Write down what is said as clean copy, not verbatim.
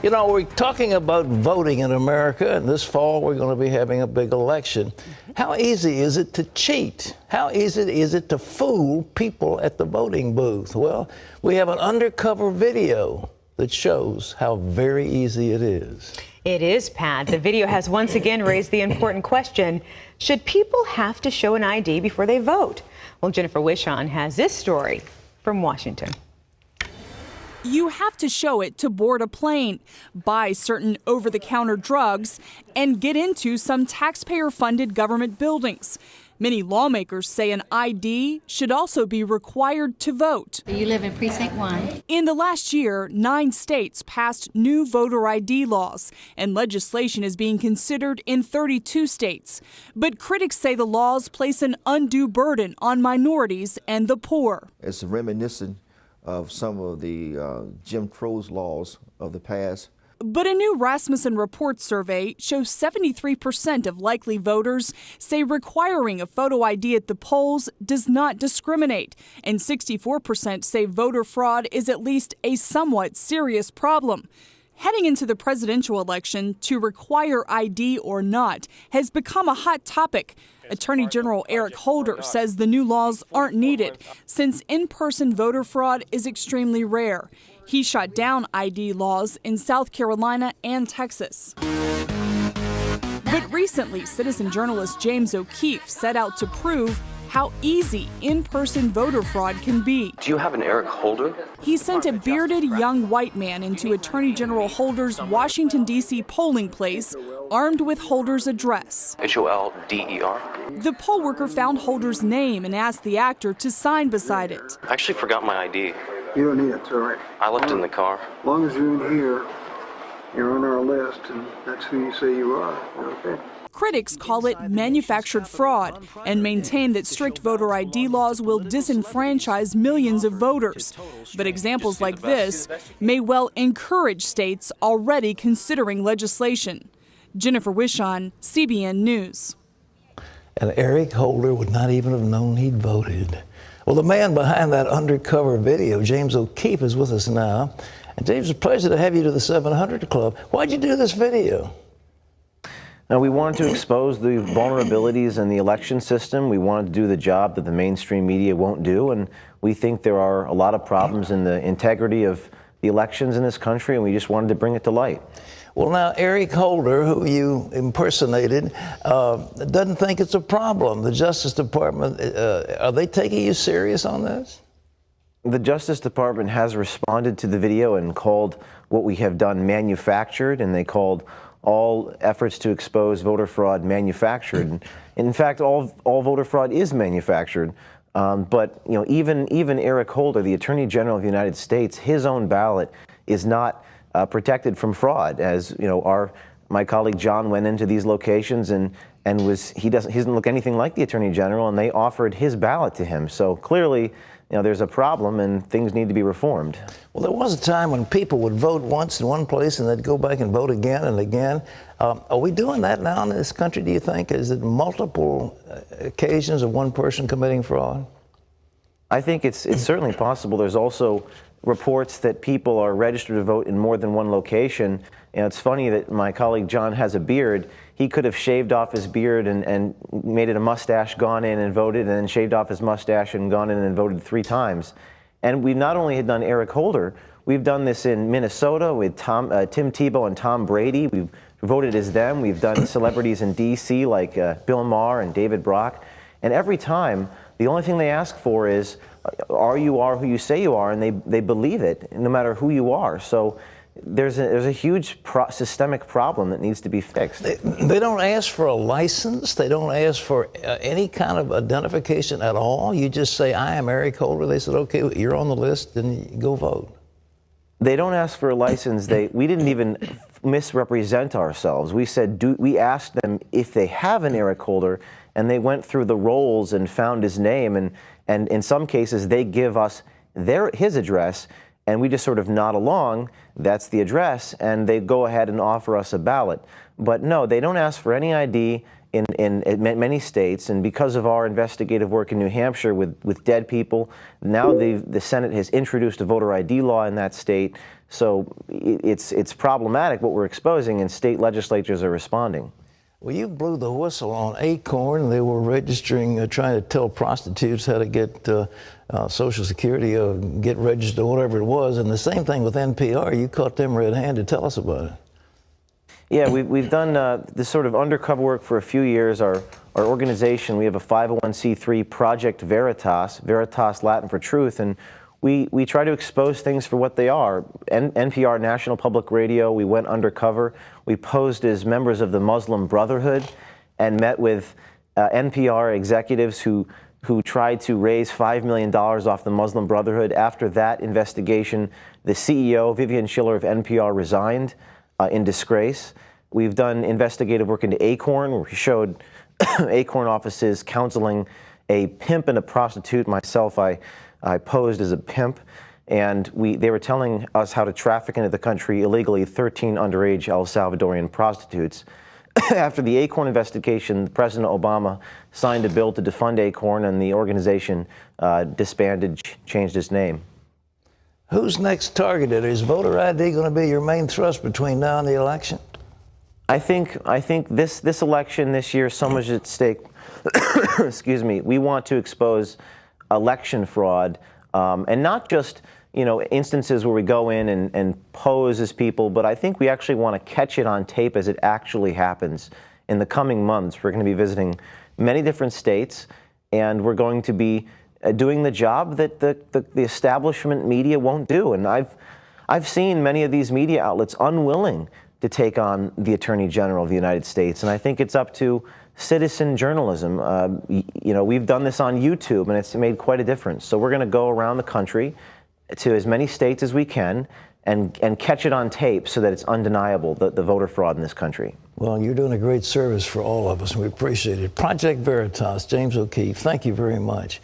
You know, we're talking about voting in America, and this fall we're going to be having a big election. How easy is it to cheat? How easy is it to fool people at the voting booth? Well, we have an undercover video that shows how very easy it is. It is, Pat. The video has once again raised the important question, should people have to show an ID before they vote? Well, Jennifer Wishon has this story from Washington. You have to show it to board a plane, buy certain over-the-counter drugs, and get into some taxpayer-funded government buildings. Many lawmakers say an ID should also be required to vote. You live in Precinct 1. In the last year, 9 states passed new voter ID laws, and legislation is being considered in 32 states. But critics say the laws place an undue burden on minorities and the poor. It's reminiscent of some of the Jim Crow's laws of the past. But a new Rasmussen Report survey shows 73% of likely voters say requiring a photo ID at the polls does not discriminate, and 64% say voter fraud is at least a somewhat serious problem. Heading into the presidential election, to require ID or not has become a hot topic. Attorney General Eric Holder says the new laws aren't needed since in-person voter fraud is extremely rare. He shot down ID laws in South Carolina and Texas. But recently, citizen journalist James O'Keefe set out to prove how easy in-person voter fraud can be. Do you have an Eric Holder? He sent a bearded young white man into Attorney General Holder's Washington, D.C. polling place, armed with Holder's address. Holder. The poll worker found Holder's name and asked the actor to sign beside it. I actually forgot my ID. You don't need it, it's all right. I left it in the car. As long as you're in here, you're on our list, and that's who you say you are, okay? Critics call it manufactured fraud and maintain that strict voter ID laws will disenfranchise millions of voters. But examples like this may well encourage states already considering legislation. Jennifer Wishon, CBN News. And Eric Holder would not even have known he'd voted. Well, the man behind that undercover video, James O'Keefe, is with us now. And James, it's a pleasure to have you to the 700 Club. Why'd you do this video? Now, we wanted to expose the vulnerabilities in the election system. We wanted to do the job that the mainstream media won't do, and we think there are a lot of problems in the integrity of the elections in this country, and we just wanted to bring it to light. Well, now, Eric Holder, who you impersonated, doesn't think it's a problem. The Justice Department, are they taking you serious on this? The Justice Department has responded to the video and called what we have done manufactured, and they called all efforts to expose voter fraud manufactured. And in fact, all voter fraud is manufactured. But you know, even Eric Holder, the Attorney General of the United States, his own ballot is not protected from fraud. As you know, my colleague John went into these locations and he doesn't look anything like the Attorney General, and they offered his ballot to him. So clearly, you know, there's a problem and things need to be reformed. Well, there was a time when people would vote once in one place and they'd go back and vote again and again. Are we doing that now in this country, do you think? Is it multiple occasions of one person committing fraud? I think it's certainly possible. There's also reports that people are registered to vote in more than one location. And it's funny that my colleague John has a beard. He could have shaved off his beard and made it a mustache, gone in and voted, and then shaved off his mustache and gone in and voted 3 times. And we've not only done Eric Holder, we've done this in Minnesota with Tim Tebow and Tom Brady. We've voted as them. We've done celebrities in D.C. like Bill Maher and David Brock. And every time, the only thing they ask for is, are who you say you are, and they believe it, no matter who you are. So there's a huge systemic problem that needs to be fixed. They don't ask for a license. They don't ask for any kind of identification at all. You just say, I am Eric Holder. They said, okay, you're on the list, and you go vote. They don't ask for a license. We didn't even misrepresent ourselves. We said, we asked them if they have an Eric Holder, and they went through the rolls and found his name, and in some cases they give us his address, and we just sort of nod along, that's the address, and they go ahead and offer us a ballot. But no, they don't ask for any ID in many states, and because of our investigative work in New Hampshire with dead people, now the Senate has introduced a voter ID law in that state, So it's problematic what we're exposing, and state legislatures are responding. Well, you blew the whistle on Acorn. They were registering, trying to tell prostitutes how to get Social Security or get registered or whatever it was. And the same thing with NPR. You caught them red-handed. Tell us about it. Yeah, we've done this sort of undercover work for a few years. Our organization, we have a 501c3 Project Veritas, Veritas Latin for Truth, and we try to expose things for what they are. NPR, National Public Radio, we went undercover. We posed as members of the Muslim Brotherhood and met with NPR executives who tried to raise $5 million off the Muslim Brotherhood. After that investigation, the CEO, Vivian Schiller of NPR, resigned in disgrace. We've done investigative work into Acorn, where we showed Acorn offices counseling a pimp and a prostitute. Myself, I posed as a pimp, and they were telling us how to traffic into the country illegally 13 underage El Salvadorian prostitutes. After the Acorn investigation, President Obama signed a bill to defund Acorn, and the organization disbanded, changed its name. Who's next targeted? Is voter ID going to be your main thrust between now and the election? I think this election this year, so much at stake. Excuse me. We want to expose election fraud, and not just instances where we go in and pose as people, but I think we actually want to catch it on tape as it actually happens. In the coming months, we're going to be visiting many different states, and we're going to be doing the job that the establishment media won't do. And I've seen many of these media outlets unwilling to take on the Attorney General of the United States, and I think it's up to citizen journalism. We've done this on YouTube, and it's made quite a difference. So we're going to go around the country to as many states as we can and catch it on tape so that it's undeniable, the voter fraud in this country. Well, you're doing a great service for all of us, and we appreciate it. Project Veritas, James O'Keefe, thank you very much.